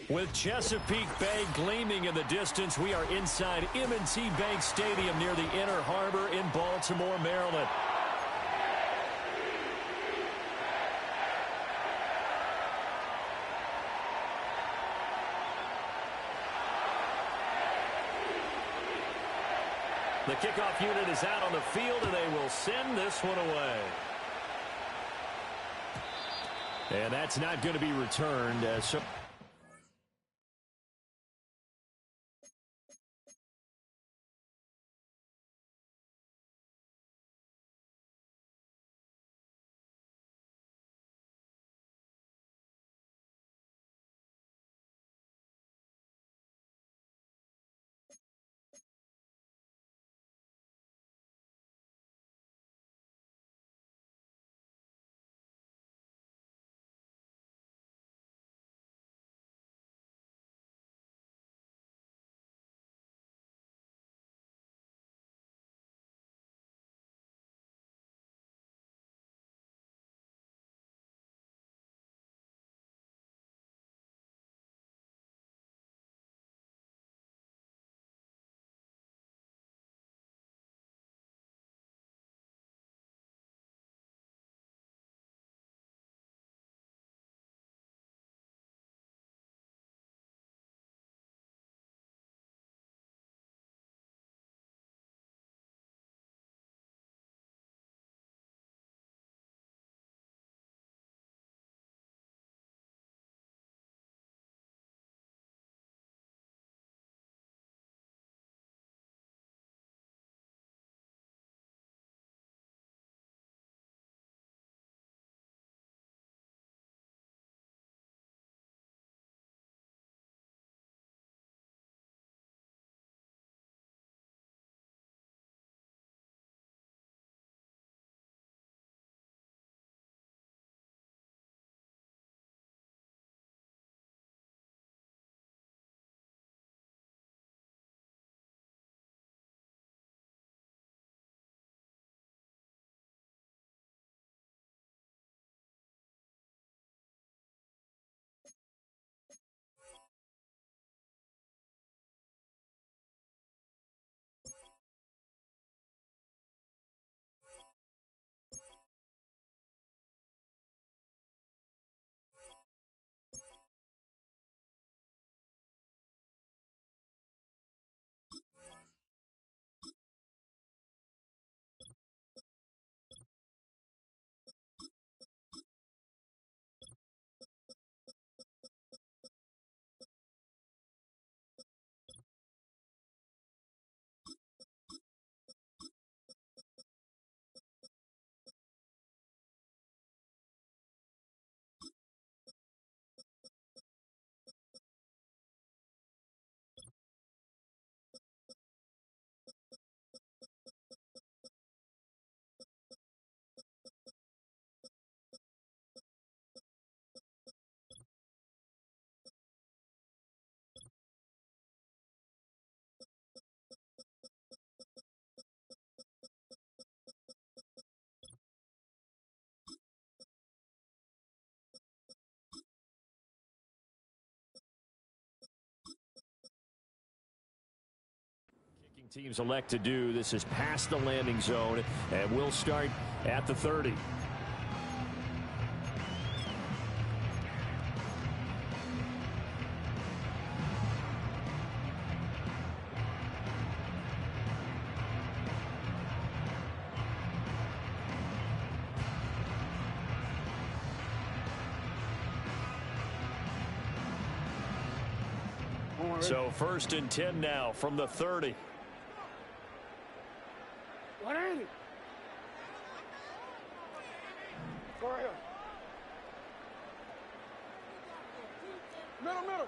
With Chesapeake Bay gleaming in the distance, we are inside M&T Bank Stadium near the Inner Harbor in Baltimore, Maryland. The kickoff unit is out on the field, and they will send this one away. And that's not going to be returned. Teams elect to do this is past the landing zone, and we'll start at the 30. So 1st and 10 now from the 30. What ain't it? Go ahead. Middle.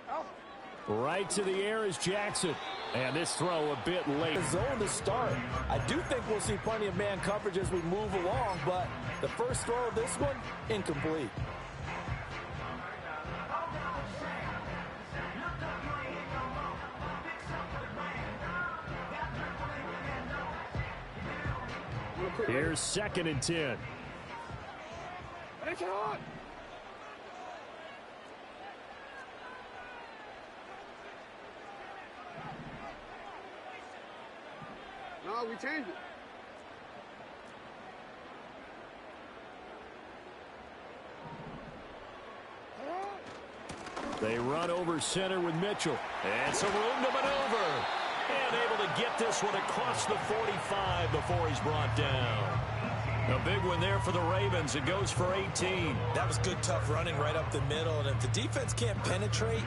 Out. Right to the air is Jackson. And this throw a bit late. The zone to start. I do think we'll see plenty of man coverage as we move along, but the first throw of this one, incomplete. Here's 2nd and 10. Make it on. we change it. They run over center with Mitchell. And some room to maneuver. And able to get this one across the 45 before he's brought down. A big one there for the Ravens. It goes for 18. That was good, tough running right up the middle. And if the defense can't penetrate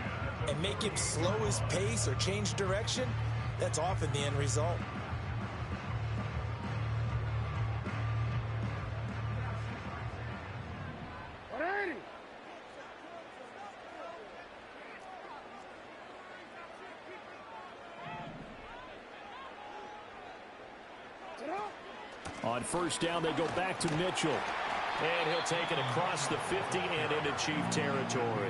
and make him slow his pace or change direction, that's often the end result. On first down, they go back to Mitchell. And he'll take it across the 50 and into Chief territory.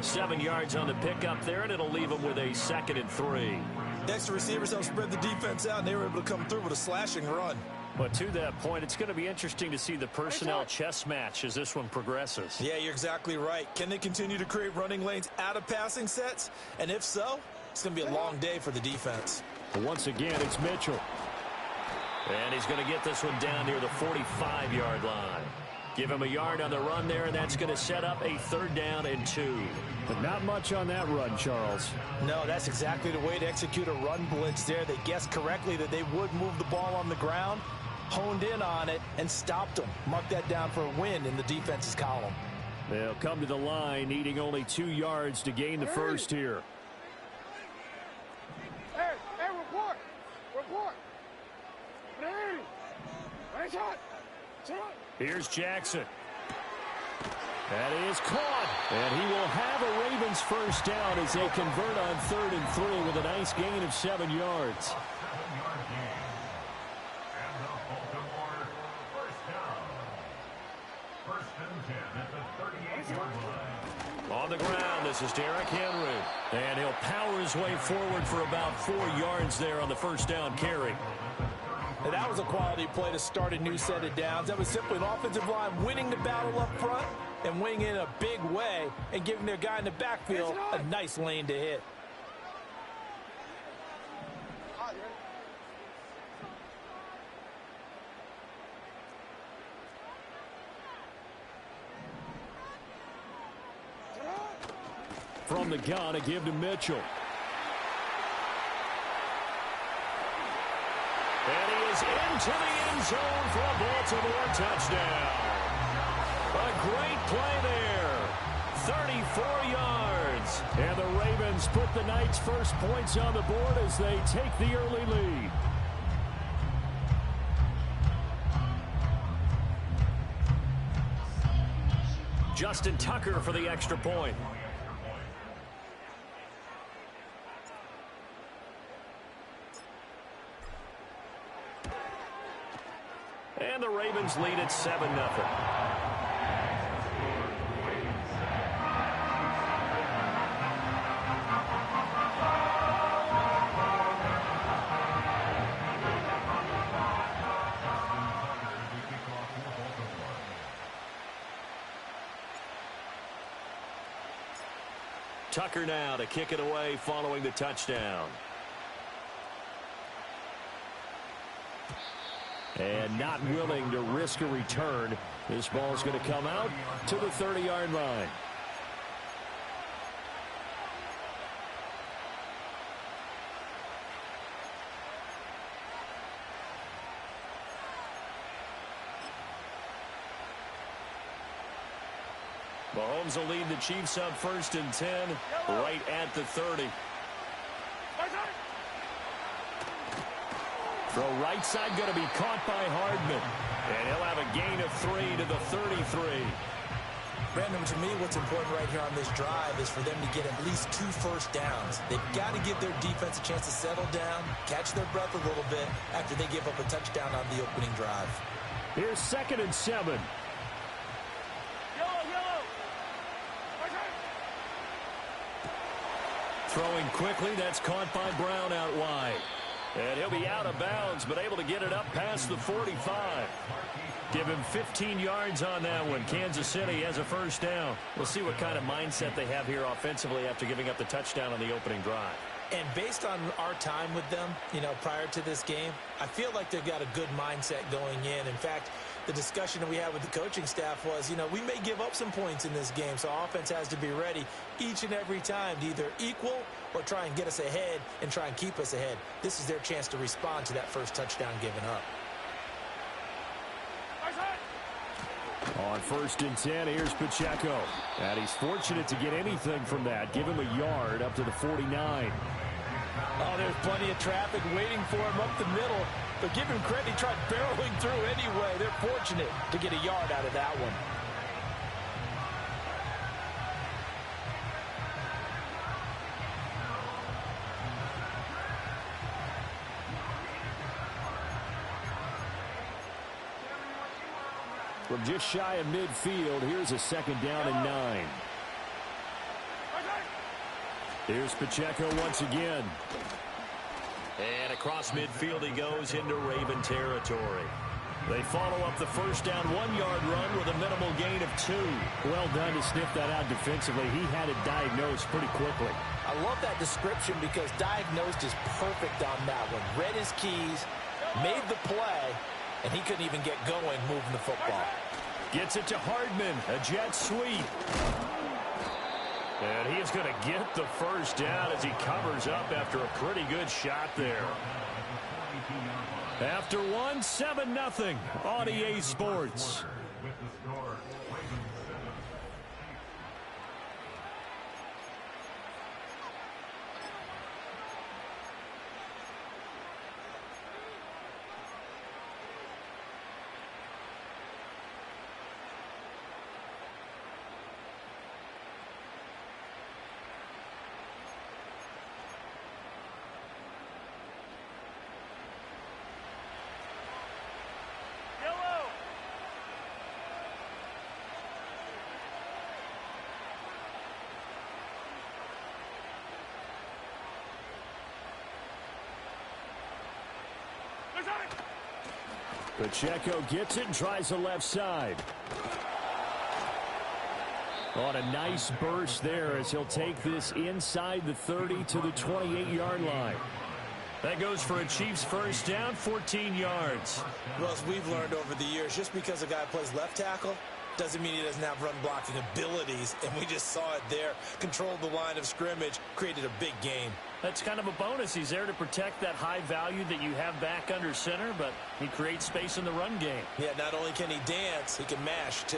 7 yards on the pickup there, and it'll leave him with a 2nd and 3. Next, the receivers helped spread the defense out, and they were able to come through with a slashing run. But to that point, it's going to be interesting to see the personnel chess match as this one progresses. Yeah, you're exactly right. Can they continue to create running lanes out of passing sets? And if so, it's going to be a long day for the defense. But once again, it's Mitchell. And he's going to get this one down near the 45-yard line. Give him a yard on the run there, and that's going to set up a 3rd down and 2. But not much on that run, Charles. No, that's exactly the way to execute a run blitz there. They guessed correctly that they would move the ball on the ground, honed in on it, and stopped them. Mark that down for a win in the defense's column. They'll come to the line, needing only 2 yards to gain the first here. Hey, report! Report! Nice shot! Here's Jackson. That is caught. And he will have a Ravens first down as they convert on 3rd and 3 with a nice gain of 7 yards. On the ground, this is Derrick Henry. And he'll power his way forward for about 4 yards there on the first down carry. And that was a quality play to start a new set of downs. That was simply an offensive line winning the battle up front and winning in a big way and giving their guy in the backfield a nice lane to hit. From the gun, a give to Mitchell. And he is into the end zone for a Baltimore touchdown. A great play there. 34 yards. And the Ravens put the Knights' first points on the board as they take the early lead. Justin Tucker for the extra point. And the Ravens lead at 7-0. Tucker now to kick it away following the touchdown. And not willing to risk a return. This ball's going to come out to the 30-yard line. Mahomes will lead the Chiefs up 1st and 10 right at the 30. Throw right side going to be caught by Hardman. And he'll have a gain of 3 to the 33. Brandon, to me, what's important right here on this drive is for them to get at least 2 first downs. They've got to give their defense a chance to settle down, catch their breath a little bit after they give up a touchdown on the opening drive. Here's 2nd and 7. Throwing quickly, that's caught by Brown out wide. And he'll be out of bounds, but able to get it up past the 45. Give him 15 yards on that one. Kansas City has a first down. We'll see what kind of mindset they have here offensively after giving up the touchdown on the opening drive. And based on our time with them, prior to this game, I feel like they've got a good mindset going in. In fact, the discussion that we had with the coaching staff was, we may give up some points in this game, so offense has to be ready each and every time to either equal or try and get us ahead and try and keep us ahead. This is their chance to respond to that first touchdown given up. On 1st and 10, here's Pacheco. And he's fortunate to get anything from that. Give him a yard up to the 49. Oh, there's plenty of traffic waiting for him up the middle. But give him credit, he tried barreling through anyway. They're fortunate to get a yard out of that one. From just shy of midfield, here's a 2nd down and 9. Here's Pacheco once again. And across midfield he goes into Raven territory. They follow up the first down 1-yard run with a minimal gain of 2. Well done to sniff that out defensively. He had it diagnosed pretty quickly. I love that description because diagnosed is perfect on that one. Read his keys, made the play, and he couldn't even get going moving the football. Gets it to Hardman, a jet sweep. And he is going to get the first down as he covers up after a pretty good shot there. After one, 7-0 on EA Sports. Pacheco gets it and tries the left side. On a nice burst there as he'll take this inside the 30 to the 28-yard line. That goes for a Chiefs first down, 14 yards. Well, as we've learned over the years, just because a guy plays left tackle doesn't mean he doesn't have run blocking abilities, and we just saw it there. Controlled the line of scrimmage, created a big gain. That's kind of a bonus. He's there to protect that high value that you have back under center, but he creates space in the run game. Yeah, not only can he dance, he can mash, too.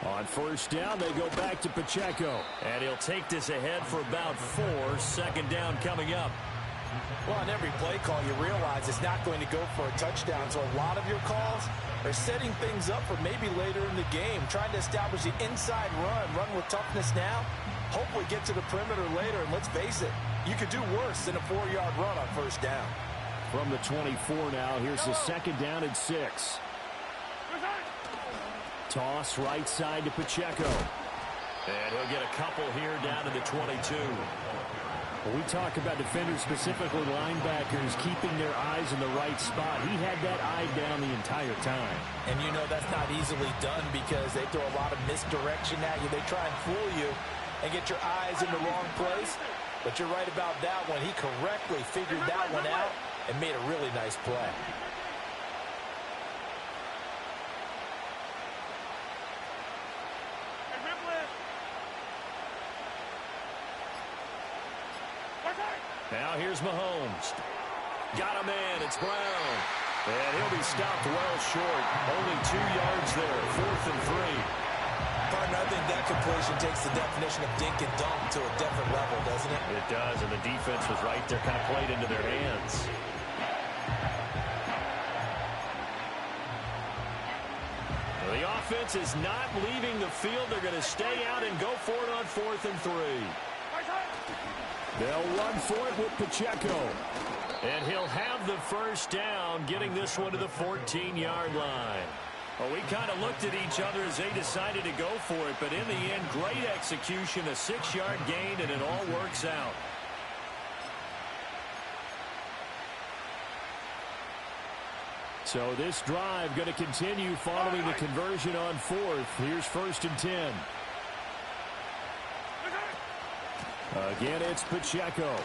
On first down, they go back to Pacheco. And he'll take this ahead for about 4. 2nd down coming up. Well, on every play call, you realize it's not going to go for a touchdown. So a lot of your calls are setting things up for maybe later in the game, trying to establish the inside run with toughness now. Hopefully get to the perimeter later, and let's face it, you could do worse than a 4-yard run on first down. From the 24 now, here's the 2nd down and 6. Toss right side to Pacheco. And he'll get a couple here down to the 22. When we talk about defenders, specifically linebackers, keeping their eyes in the right spot, he had that eye down the entire time. And you know that's not easily done because they throw a lot of misdirection at you. They try and fool you and get your eyes in the wrong place. But you're right about that one. He correctly figured that one out and made a really nice play. Now here's Mahomes. Got a man. It's Brown. And he'll be stopped well short. Only 2 yards there. 4th and 3. Partner, I think that completion takes the definition of dink and dunk to a different level, doesn't it? It does, and the defense was right there, kind of played into their hands. Well, the offense is not leaving the field. They're going to stay out and go for it on 4th and 3. They'll run for it with Pacheco. And he'll have the first down, getting this one to the 14-yard line. Well, we kind of looked at each other as they decided to go for it, but in the end, great execution, a 6-yard gain, and it all works out. So this drive going to continue following the conversion on 4th. Here's 1st and 10. Again, it's Pacheco.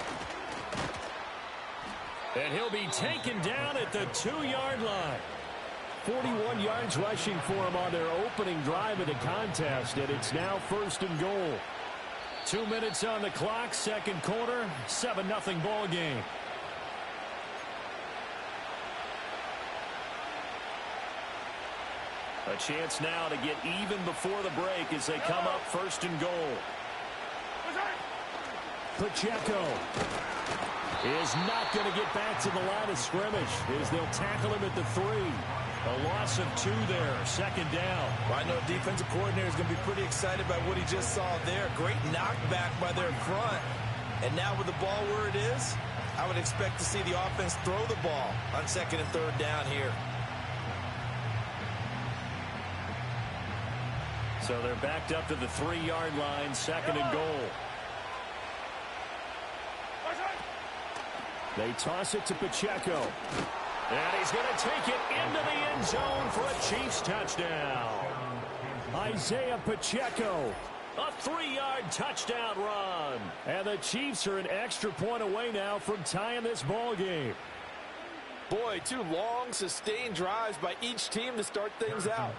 And he'll be taken down at the 2-yard line. 41 yards rushing for him on their opening drive of the contest, and it's now 1st and goal. 2 minutes on the clock, second quarter, 7-0 ball game. A chance now to get even before the break as they come up 1st and goal. Pacheco is not going to get back to the line of scrimmage as they'll tackle him at the 3. A loss of 2 there, 2nd down. Well, I know a defensive coordinator is going to be pretty excited by what he just saw there. Great knockback by their front. And now with the ball where it is, I would expect to see the offense throw the ball on 2nd and 3rd down here. So they're backed up to the 3-yard line, 2nd and goal. They toss it to Pacheco. And he's going to take it into the end zone for a Chiefs touchdown. Isaiah Pacheco, a 3-yard touchdown run. And the Chiefs are an extra point away now from tying this ball game. Boy, 2 long, sustained drives by each team to start things out.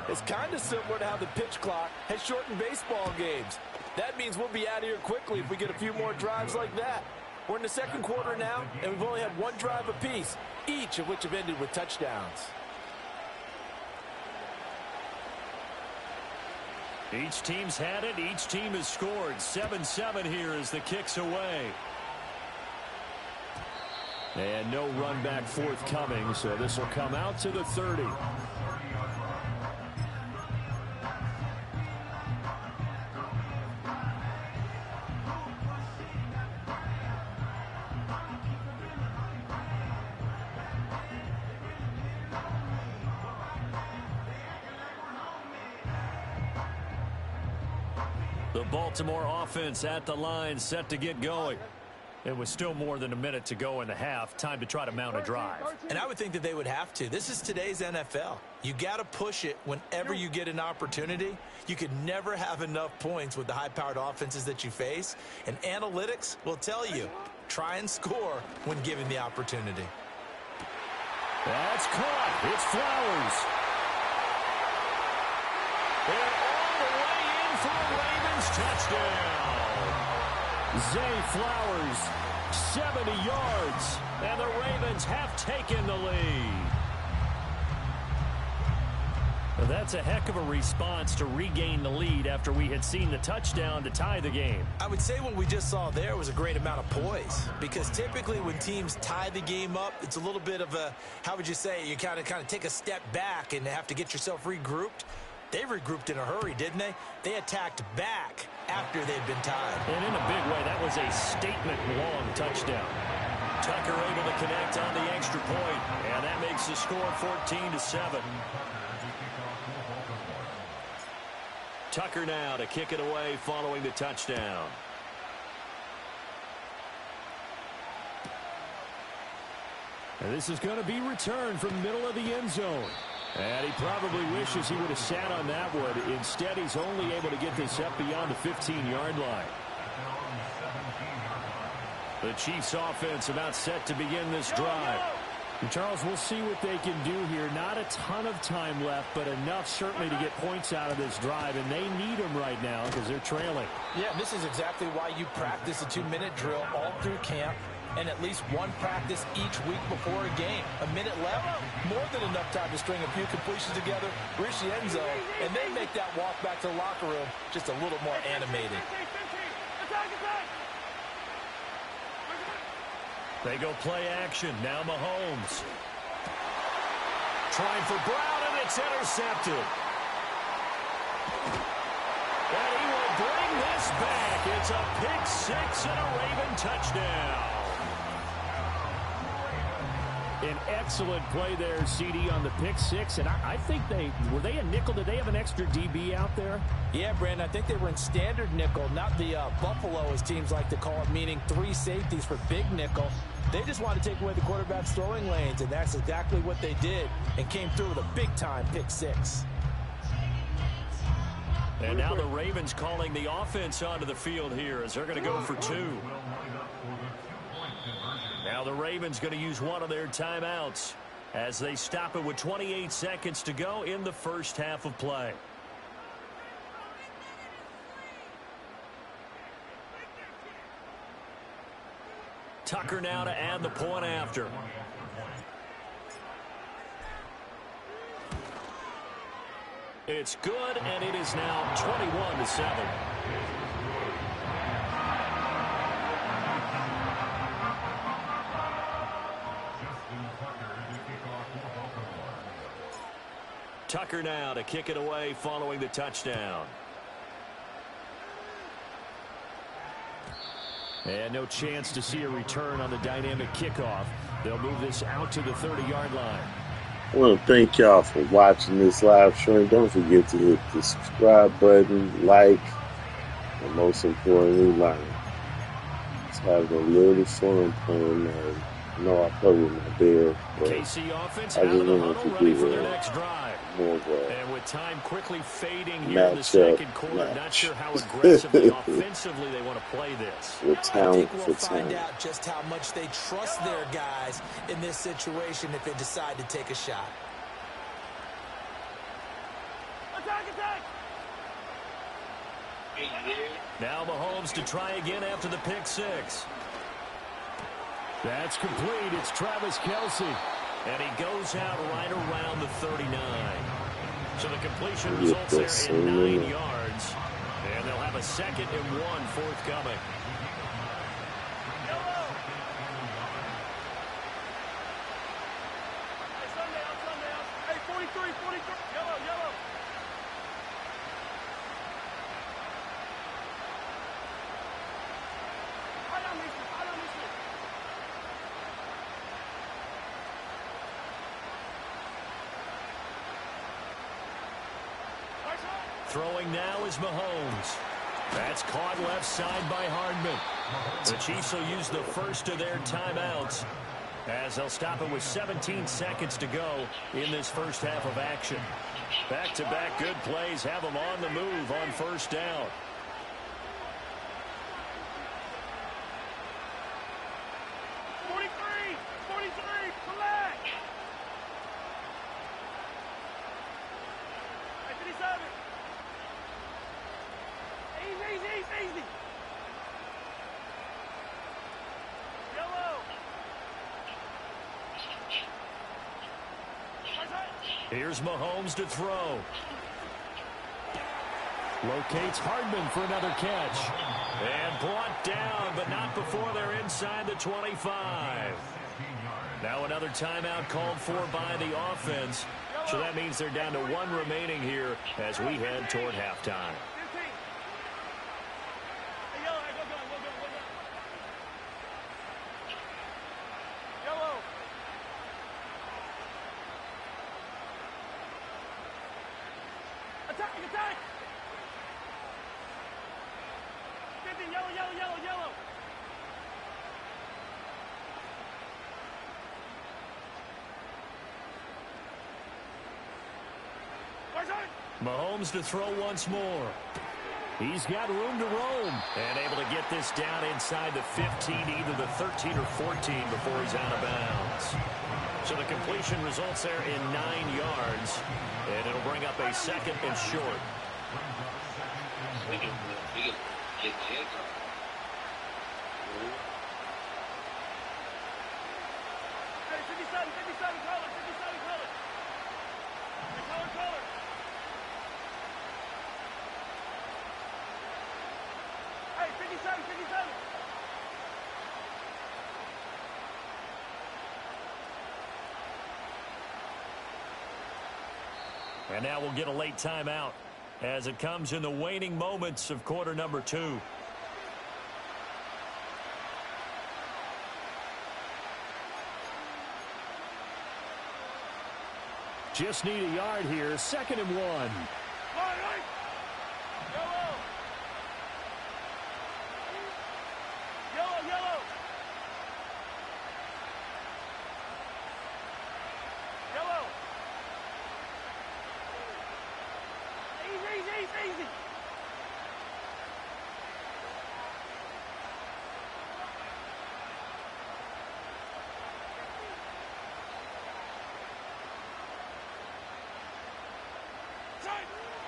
It's kind of similar to how the pitch clock has shortened baseball games. That means we'll be out of here quickly if we get a few more drives like that. We're in the second quarter now, and we've only had 1 drive apiece, each of which have ended with touchdowns. Each team's had it. Each team has scored. 7-7 here as the kick's away. And no run back forthcoming, so this will come out to the 30. The Baltimore offense at the line, set to get going. It was still more than a minute to go in the half. Time to try to mount a drive. And I would think that they would have to. This is today's NFL. You got to push it whenever you get an opportunity. You could never have enough points with the high-powered offenses that you face. And analytics will tell you, try and score when given the opportunity. That's caught. It's Flowers. And all the way in for a Ravens touchdown. Zay Flowers, 70 yards, and the Ravens have taken the lead. Well, that's a heck of a response to regain the lead after we had seen the touchdown to tie the game. I would say what we just saw there was a great amount of poise, because typically when teams tie the game up, it's a little bit of a, how would you say, you kind of take a step back and have to get yourself regrouped. They regrouped in a hurry, didn't they? They attacked back after they'd been tied. And in a big way, that was a statement-long touchdown. Tucker able to connect on the extra point, and that makes the score 14-7. Tucker now to kick it away following the touchdown. And this is going to be returned from the middle of the end zone. And he probably wishes he would have sat on that one. Instead, he's only able to get this up beyond the 15-yard line. The Chiefs offense about set to begin this drive. And Charles, we'll see what they can do here. Not a ton of time left, but enough certainly to get points out of this drive. And they need them right now because they're trailing. Yeah, this is exactly why you practice a 2-minute drill all through camp, and at least one practice each week before a game. A minute left, more than enough time to string a few completions together, reach the end zone, and then make that walk back to the locker room just a little more animated. They go play action. Now Mahomes. Trying for Brown, and it's intercepted. And he will bring this back. It's a pick six and a Raven touchdown. An excellent play there, CD, on the pick six. And I think were they a nickel? Did they have an extra DB out there? Yeah, Brandon, I think they were in standard nickel, not the Buffalo, as teams like to call it, meaning 3 safeties for big nickel. They just wanted to take away the quarterback's throwing lanes, and that's exactly what they did, and came through with a big-time pick six. And now the Ravens calling the offense onto the field here as they're going to go for 2. Now the Ravens going to use one of their timeouts as they stop it with 28 seconds to go in the first half of play. Tucker now to add the point after. It's good, and it is now 21-7. Tucker now to kick it away following the touchdown. And no chance to see a return on the dynamic kickoff. They'll move this out to the 30-yard line. I want to thank y'all for watching this live stream. Don't forget to hit the subscribe button, like, and most importantly, like. Just having a little fun playing Madden. I know I play with my bear, but KC offense I out of just the wanted huddle, to ready for do their next drive. more of a And with time quickly fading here in the matchup second quarter, not match. sure how aggressively, offensively they want to play this. with I talent think for we'll find talent. out just how much they trust their guys in this situation if they decide to take a shot. Attack, attack! Now Mahomes to try again after the pick six. That's complete. It's Travis Kelce. And he goes out right around the 39. So the completion results there in 9 yards. And they'll have a 2nd and 1 forthcoming. Yellow! Hey, sundown. Hey, 43. Yellow. I don't miss it. Throwing now is Mahomes. That's caught left side by Hardman. The Chiefs will use the first of their timeouts as they'll stop it with 17 seconds to go in this first half of action. Back-to-back good plays have them on the move on first down. Collect! Hey, 57. Easy. Yellow. Here's Mahomes to throw. Locates Hardman for another catch. And brought down, but not before they're inside the 25. Now another timeout called for by the offense. So that means they're down to 1 remaining here as we head toward halftime. 15. Hey, yellow, go gun. Yellow. Attack! 50, yellow. Mahomes to throw once more. He's got room to roam and able to get this down inside the 15, either the 13 or 14 before he's out of bounds. So the completion results there in 9 yards, and it'll bring up a 2nd and short. We can get the end zone. Hey, 57, color. Hey, color. Hey, 57. And now we'll get a late timeout as it comes in the waning moments of quarter number 2. Just need a yard here. 2nd and 1. Right. Yellow. Easy.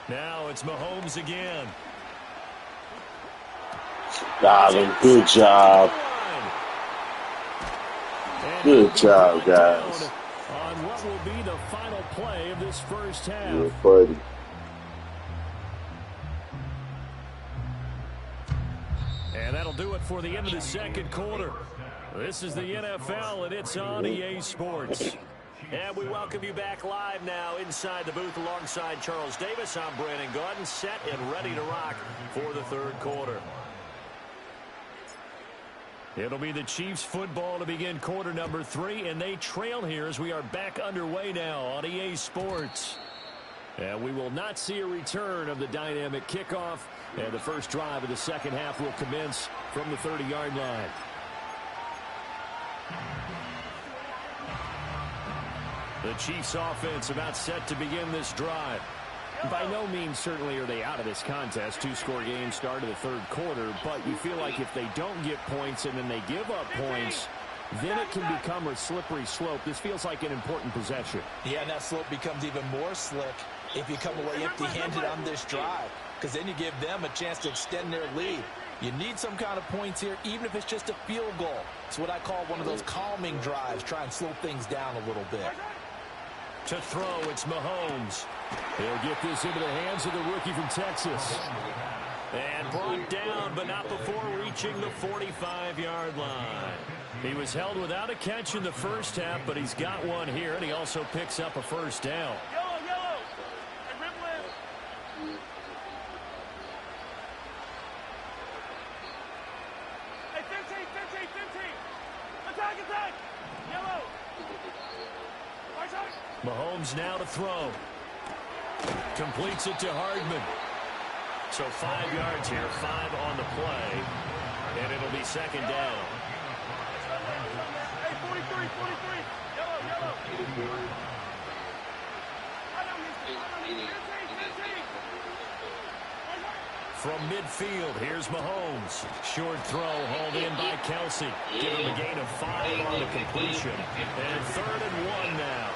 Now it's Mahomes again. Got him. Good job. Good job, guys. On what will be the final play of this first half. Yeah, buddy. And that'll do it for the end of the second quarter. This is the NFL, and it's on EA Sports. And we welcome you back live now inside the booth alongside Charles Davis. I'm Brandon Gaudin, set and ready to rock for the third quarter. It'll be the Chiefs football to begin quarter number 3, and they trail here as we are back underway now on EA Sports. And we will not see a return of the dynamic kickoff, and the first drive of the second half will commence from the 30-yard line. The Chiefs offense about set to begin this drive. By no means certainly are they out of this contest. Two-score game start of the third quarter, but you feel like if they don't get points and then they give up points, then it can become a slippery slope. This feels like an important possession. Yeah, and that slope becomes even more slick if you come away empty-handed on this drive, because then you give them a chance to extend their lead. You need some kind of points here, even if it's just a field goal. It's what I call one of those calming drives. Try and slow things down a little bit. To throw, it's Mahomes. He'll get this into the hands of the rookie from Texas. And brought down, but not before reaching the 45-yard line. He was held without a catch in the first half, but he's got one here, and he also picks up a first down. Yellow. Hey, Ripland. Hey, 15. Attack. Yellow. Mahomes now to throw. Completes it to Hardman. So 5 yards here, 5 on the play. And it'll be second down. Hey, 43. Yellow. From midfield, here's Mahomes. Short throw hauled in by Kelsey. Give him a gain of 5 on the completion. And 3rd and 1 now.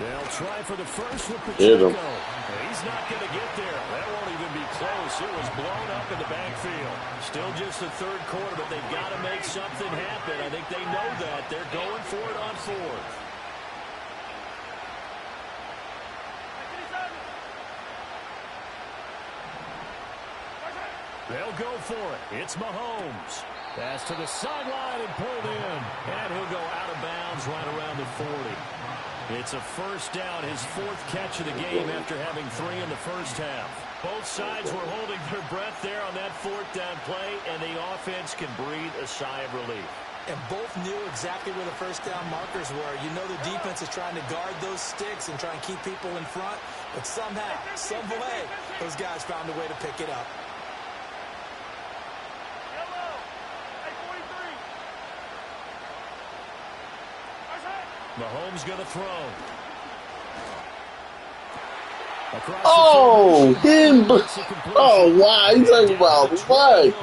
They'll try for the first with Pacheco. He's not going to get there. That won't even be close. It was blown up in the backfield. Still just the third quarter, but they've got to make something happen. I think they know that. They're going for it on 4th. They'll go for it. It's Mahomes. Pass to the sideline and pulled in. And he'll go out of bounds right around the 40. It's a first down, his 4th catch of the game after having 3 in the first half. Both sides were holding their breath there on that 4th down play, and the offense can breathe a sigh of relief. And both knew exactly where the first down markers were. You know the defense is trying to guard those sticks and try and keep people in front. But somehow, some way, those guys found a way to pick it up. Mahomes going to throw. Oh, him. Oh, wow. He's talking about what?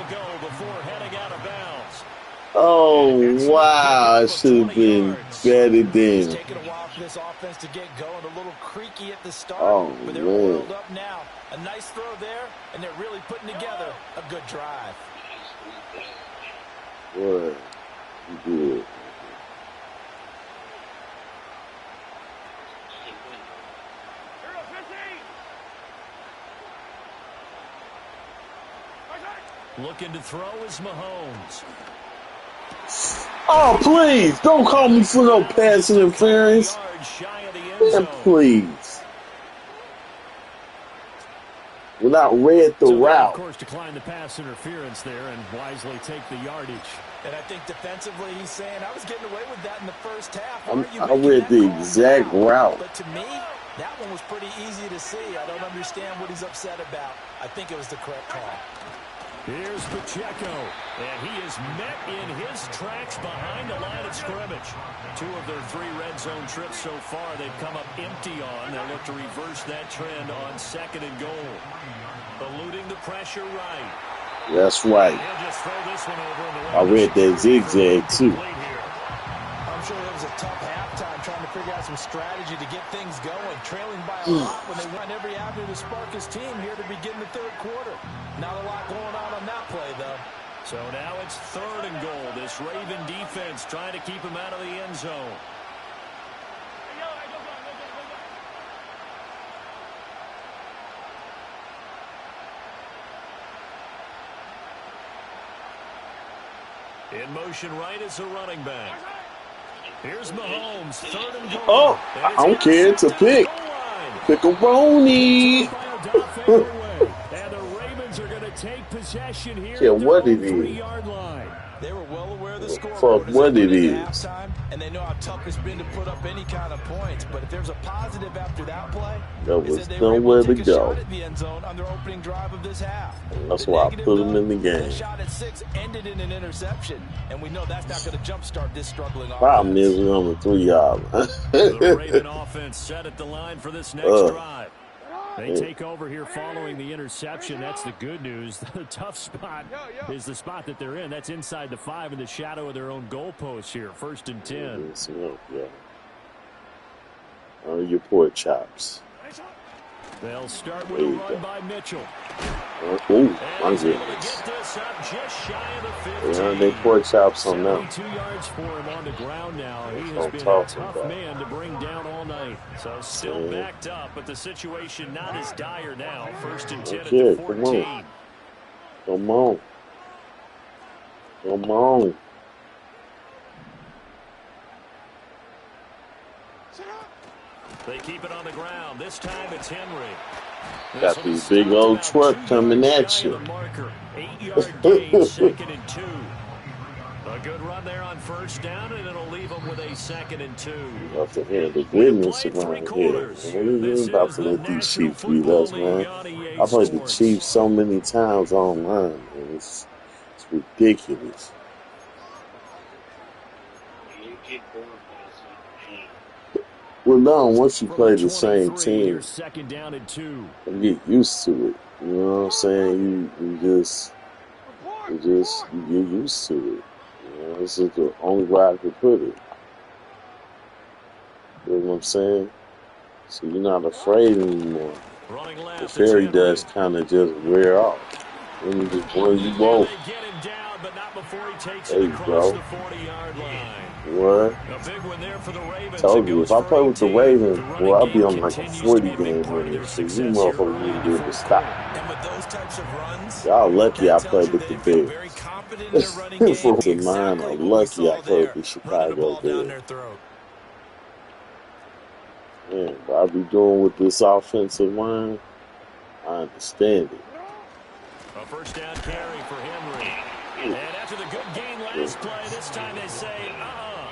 Oh, wow. It should have been better than. It's taken a while for this offense to get going. A little creaky at the start, but they're oiled up now. A nice throw there, and they're really putting together a good drive. What? Good. Looking to throw is Mahomes. Oh, please. Don't call me for no pass interference. Man, please. When I read the route. Of course, decline the pass interference there and wisely take the yardage. And I think defensively he's saying, I was getting away with that in the first half. I read the exact route. But to me, that one was pretty easy to see. I don't understand what he's upset about. I think it was the correct call. Here's Pacheco, and he is met in his tracks behind the line of scrimmage. 2 of their 3 red zone trips so far they've come up empty on. They'll look to reverse that trend on 2nd and goal. Eluding the pressure right. That's right. He'll just throw this one over in the I read that zigzag too. I'm sure it was a tough halftime trying to figure out some strategy to get things going. Trailing by a lot when they went every avenue to spark his team here to begin the third quarter. Not a lot going on that play, though. So now it's 3rd and goal. This Raven defense trying to keep him out of the end zone. In motion right is a running back. Here's Mahomes, 3rd and goal. Oh, I don't care. It's a pick. Pick-a-roni. And the Ravens are going to take possession here. Yeah, what it is. 3-yard line. They were well aware of the score. Fuck what it is. Halftime, and they know how tough it's been to put up any kind of points. But if there's a positive after that play, there was nowhere to go. At the end zone on their opening drive of this half. That's why I put them in the game. The shot at 6 ended in an interception, and we know that's not going to jumpstart this struggling offense. Problem is we're on the 3-yard line. The Raven offense set at the line for this next drive. They take over here following the interception. That's the good news. The tough spot is the spot that they're in. That's inside the 5 in the shadow of their own goalpost here. 1st and 10. Yeah. Your pork chops. They'll start with a run by Mitchell. Oh, my goodness. Yeah, they pork chops on them. 2 yards for him on the ground now. He has been a tough man to bring down all night. So still backed up, but the situation not as dire now. 1st and 10 at the 14. Come on. Come on. They keep it on the ground. This time it's Henry. Got these big old truck coming at you. 8-yard gain, 2nd and 2. A good run there on 1st down, and it'll leave them with a 2nd and 2. Up to here, the witness around here. We ain't about to let these Chiefs beat us, man. I've heard the Chiefs so many times online, man. It's ridiculous. Well, now once you play the same team, 2nd down and 2. you get used to it. You know what I'm saying? You get used to it. You know, this is the only way I could put it. You know what I'm saying? So you're not afraid anymore. The fairy dust kind of just wear off. When you just when you won't. There you go. What? Told you, if I play with the Ravens, boy, I'll be on like a 40-game winning streak. You motherfuckers need to be able to stop. Y'all lucky I played with the Bears. For mine, I'm lucky I played with the Chicago Bears. Man, what I be doing with this offensive line, I understand it. A 1st down carry for Henry. And after the good gain last play, this time they say,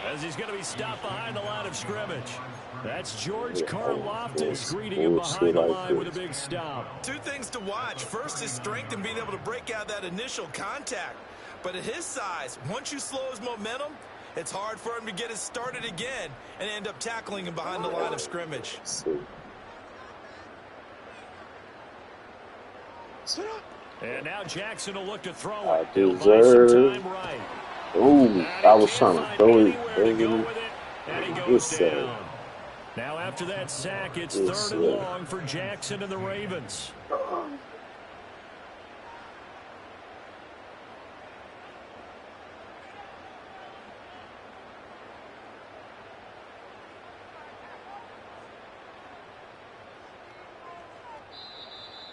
as he's going to be stopped behind the line of scrimmage. That's George Karlaftis greeting him behind the line with a big stop. 2 things to watch. First, his strength and being able to break out that initial contact. But at his size, once you slow his momentum, it's hard for him to get it started again and end up tackling him behind the line of scrimmage. And now Jackson will look to throw I it. deserve. Ooh, I was trying to throw it. And he goes down. Now after that sack, it's 3rd and long for Jackson and the Ravens.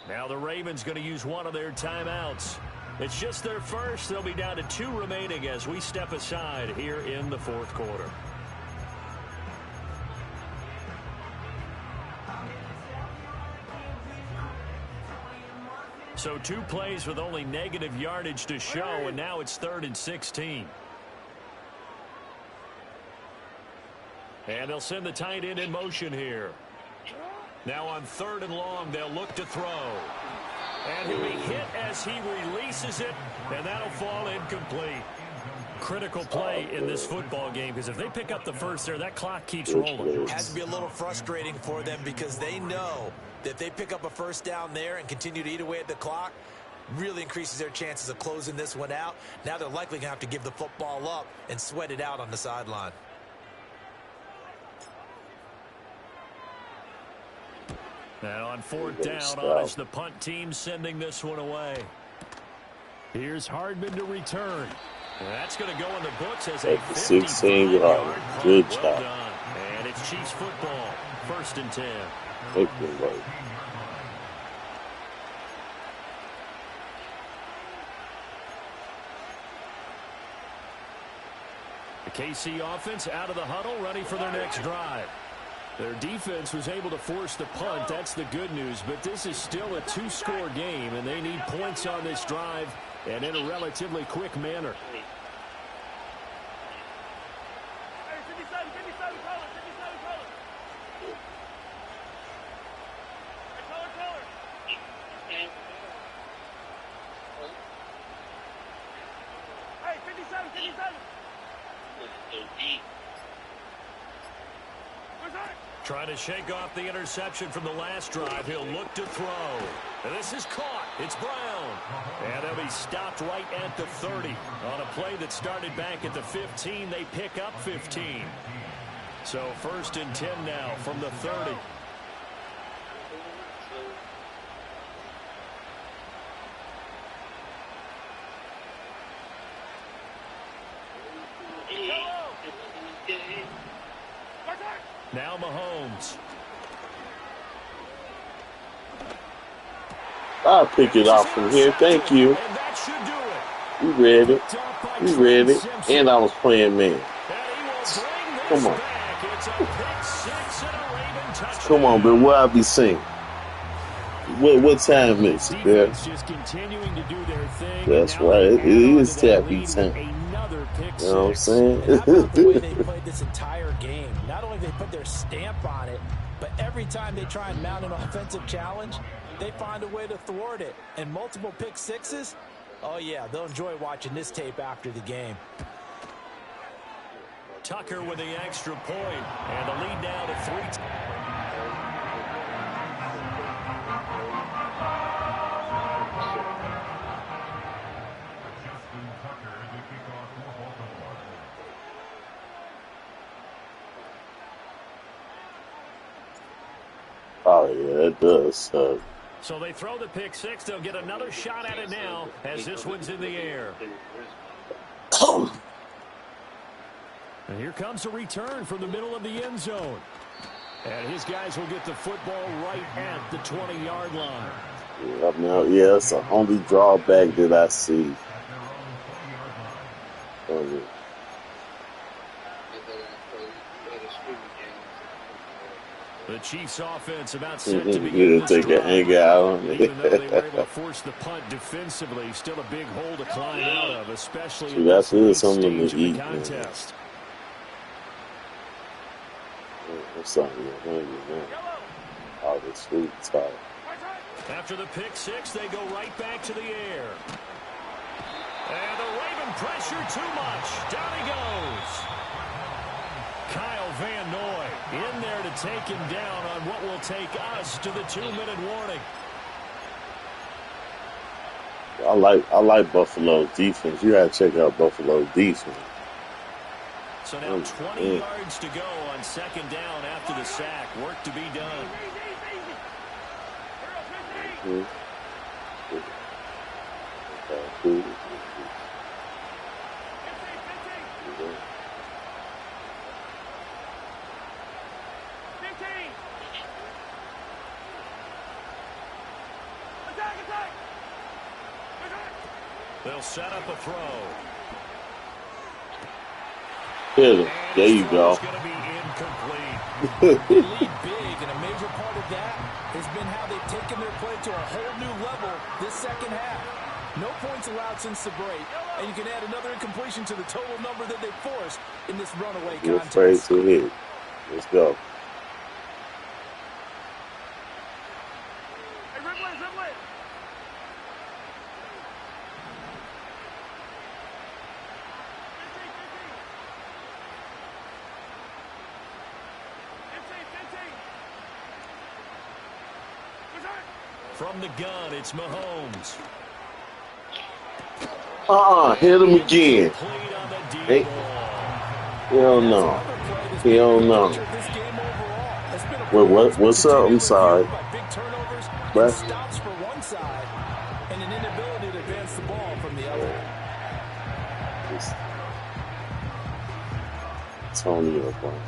Now the Ravens going to use one of their timeouts. It's just their first. They'll be down to 2 remaining as we step aside here in the 4th quarter. So 2 plays with only negative yardage to show, and now it's 3rd and 16. And they'll send the tight end in motion here. Now on 3rd and long, they'll look to throw. And he'll be hit as he releases it, and that'll fall incomplete. Critical play in this football game, because if they pick up the first there, that clock keeps rolling. It has to be a little frustrating for them because they know that if they pick up a 1st down there and continue to eat away at the clock, really increases their chances of closing this one out. Now they're likely going to have to give the football up and sweat it out on the sideline. And on fourth down, it's the punt team sending this one away. Here's Hardman to return. And that's going to go in the books as a 16-yard. Good job. Well done. And it's Chiefs football. 1st and 10. The KC offense out of the huddle, ready for their next drive. Their defense was able to force the punt. That's the good news. But this is still a 2-score game, and they need points on this drive and in a relatively quick manner. Hey, 57, 57, call it, 57, call it. Hey, color. Hey, 57, 57. Where's that? Trying to shake off the interception from the last drive. He'll look to throw. And this is caught. It's Brown. And they'll be stopped right at the 30. On a play that started back at the 15, they pick up 15. So 1st and 10 now from the 30. Now Mahomes. I'll pick it off from here. Thank you. And that should do it. We read it. We read it. And I was playing man. Come on. Come on, but what I be saying? What time is it, man? Just continuing to do their thing. That's right. It is tappy time. You know what I'm saying? And how about the way they played this entire game? Not only they put their stamp on it, but every time they try and mount an offensive challenge, they find a way to thwart it. And multiple pick sixes, oh yeah, they'll enjoy watching this tape after the game. Tucker with the extra point, and the lead now to 3. Oh, yeah, it does. So they throw the pick six. They'll get another shot at it now as this one's in the air. And here comes a return from the middle of the end zone. And his guys will get the football right at the 20-yard line. Yeah, it's the only drawback that I see. The Chiefs offense about set to begin You take a hang out. Even though they were able to force the punt defensively, still a big hole to climb out of, especially in That's the something to stage of eat, the contest. What's something hungry, man? All the sweet talk. After the pick six, they go right back to the air. And the Raven pressure too much. Down he goes. Kyle Van Noy in there to take him down on what will take us to the 2-minute warning. I like Buffalo defense. You gotta check out Buffalo defense. So now 20 yards to go on 2nd down after the sack. Work to be done. They'll set up a throw. Hit him. There you go. It's going to be incomplete. They lead big, and a major part of that has been how they've taken their play to a whole new level this second half. No points allowed since the break, and you can add another incompletion to the total number that they've forced in this runaway You're contest. afraid to hit. Let's go. Hey, Ridley. From the gun, it's Mahomes. Hit him again. Hey. Hell no. Hell no. Wait, what's up? I'm sorry. pressure. stops for one side and an inability to advance the ball from the other. Antonio Brown.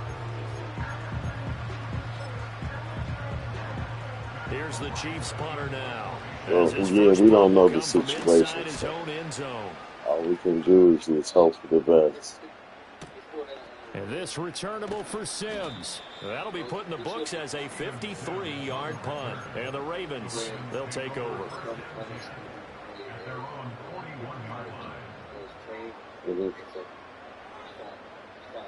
Here's the Chiefs punter now. Well, yeah, we don't know the situation. So all we can do is just hope for the best. And this returnable for Sims. That'll be put in the books as a 53-yard punt. And the Ravens, they'll take over.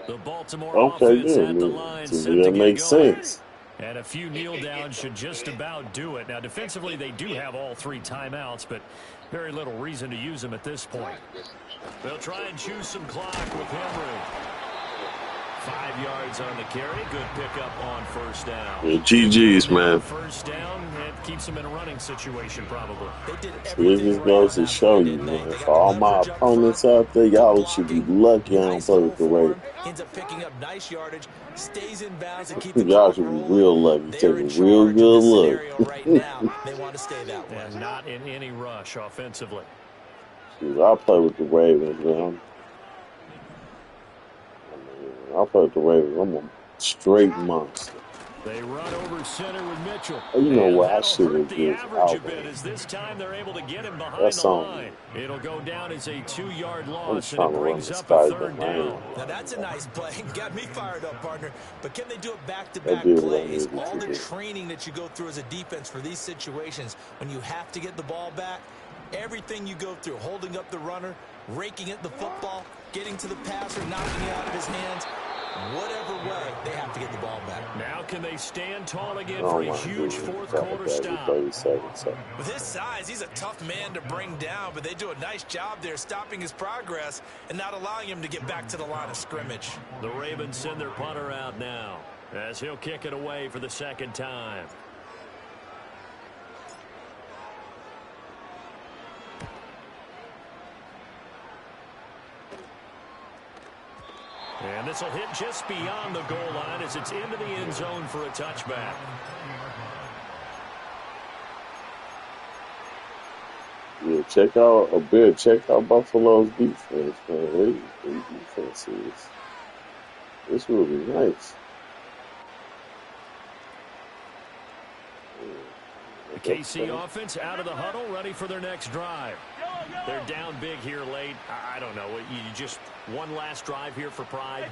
The Baltimore offense at the line set to get going. And a few kneel downs should just about do it. Now, defensively, they do have all 3 timeouts, but very little reason to use them at this point. They'll try and choose some clock with Henry. 5 yards on the carry. Good pickup on first down. Yeah, GG's, man. First down, it keeps them in a running situation, probably. This just goes to show you, man. For all my opponents out there, y'all should be lucky I don't play with the Ravens. Ends up picking up nice yardage, stays in bounds, and keeps y'all should be real lucky. Take a real good look. Right now, they want to stay that way. And not in any rush offensively. I play with the Ravens, man. I play with the Ravens. I'm a straight monster. They run over center with Mitchell. Oh, you know what? I should have the just average a bit as this time they're able to get him behind the line. It'll go down as a 2-yard loss, and it brings up a 3rd down. Now that's a nice play. Got me fired up, partner. But can they do it back-to-back plays? All the training that you go through as a defense for these situations, when you have to get the ball back, everything you go through, holding up the runner, raking at the football, getting to the passer, knocking it out of his hands. Whatever way, they have to get the ball back. Now can they stand tall again for a huge fourth-quarter stop? With his size, he's a tough man to bring down, but they do a nice job there stopping his progress and not allowing him to get back to the line of scrimmage. The Ravens send their punter out now as he'll kick it away for the 2nd time. And this will hit just beyond the goal line as it's into the end zone for a touchback. Yeah, check out Buffalo's defense, man. Their defense it's really nice. The KC offense out of the huddle, ready for their next drive. They're down big here late. I don't know. You just one last drive here for pride.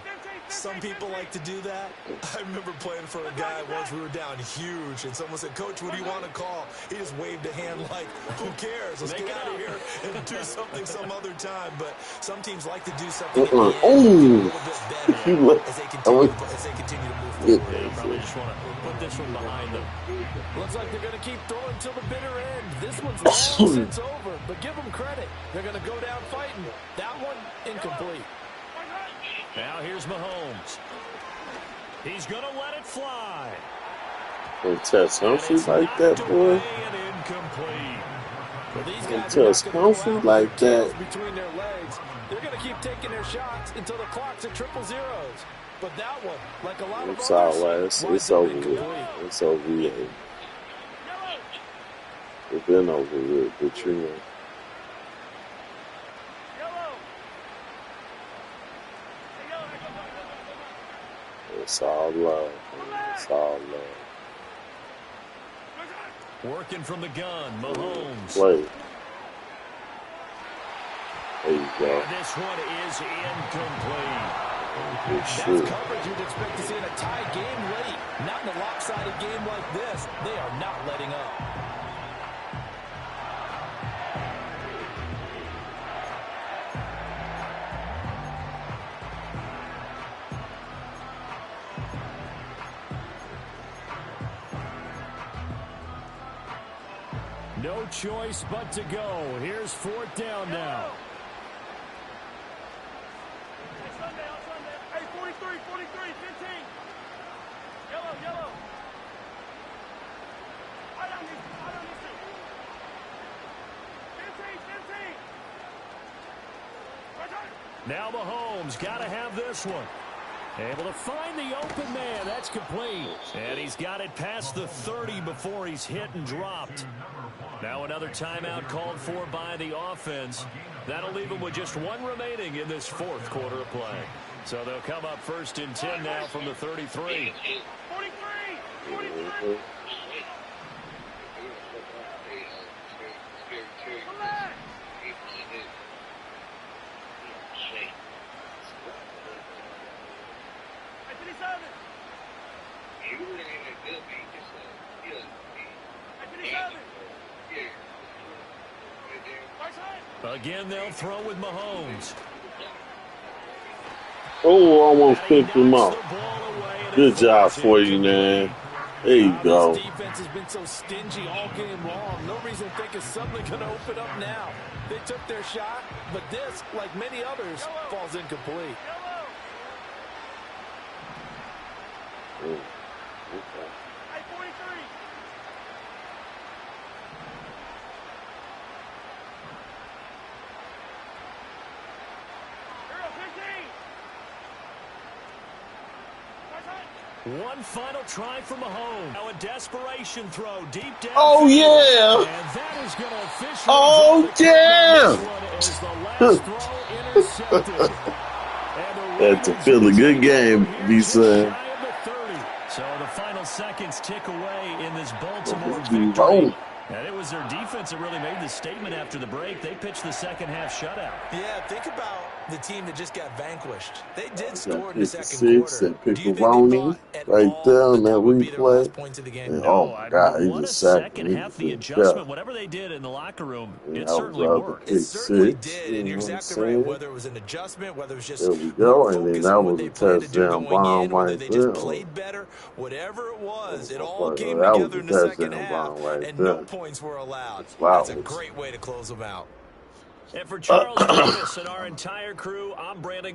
Some people like to do that. I remember playing for a guy once we were down huge, and someone said, "Coach, what do you want to call?" He just waved a hand like, "Who cares? Let's get out of here and do something some other time." But some teams like to do something at the end, a little bit better as they continue to move forward. They probably just want to put this one behind them. Looks like they're going to keep throwing till the bitter end. This one's long since over, but give them credit. They're going to go down fighting. That one, incomplete. Now here's Mahomes. He's going to let it fly. Don't touch Humphrey like that, boy. Don't touch Humphrey like that. Between their legs, they're going to keep taking their shots until the clock's at triple zeros. But that one, like a lot of others, it's over with. It's over with. It's been over with, but you know. It's all love. It's all love. Working from the gun, Mahomes. Play. There you go. And this one is incomplete. That's coverage you'd expect to see in a tie game late. Not in a lopsided game like this. They are not letting up. No choice but to go. Here's 4th down now. Hey, 43, 15. Yellow. I don't need to. 15. Now Mahomes got to have this one. Able to find the open man. That's complete. And he's got it past the 30 before he's hit and dropped. Now another timeout called for by the offense. That'll leave them with just one remaining in this fourth quarter of play. So they'll come up 1st and 10 now from the 33. 43! 43! Again, they'll throw with Mahomes. Oh, almost picked him off. Good job for you, man. There you go. This defense has been so stingy all game long. No reason to think it's suddenly going to open up now. They took their shot, but this, like many others, falls incomplete. Okay. 43! One final try for Mahomes. Now a desperation throw deep down. Oh, yeah. And that is going to officially. Oh, yeah. That's a feel a good game, B-son. So the final seconds tick away in this Baltimore victory. And it was their defense that really made the statement after the break. They pitched the second half shutout. Yeah, think about the team that just got vanquished. They did score in the second quarter. That Pickeroni right there on that replay. And, oh, my God, he what just a sacked second me. half, the adjustment, whatever they did in the locker room, it certainly worked. It certainly did, and you're exactly right. Whether it was an adjustment, whether it was just there we go, and then that was a touchdown bomb whether right they there. just played better, whatever it was, it all came together in the second half, and no points were allowed. That's a great way to close them out. And for Charles Davis and our entire crew, I'm Brandon.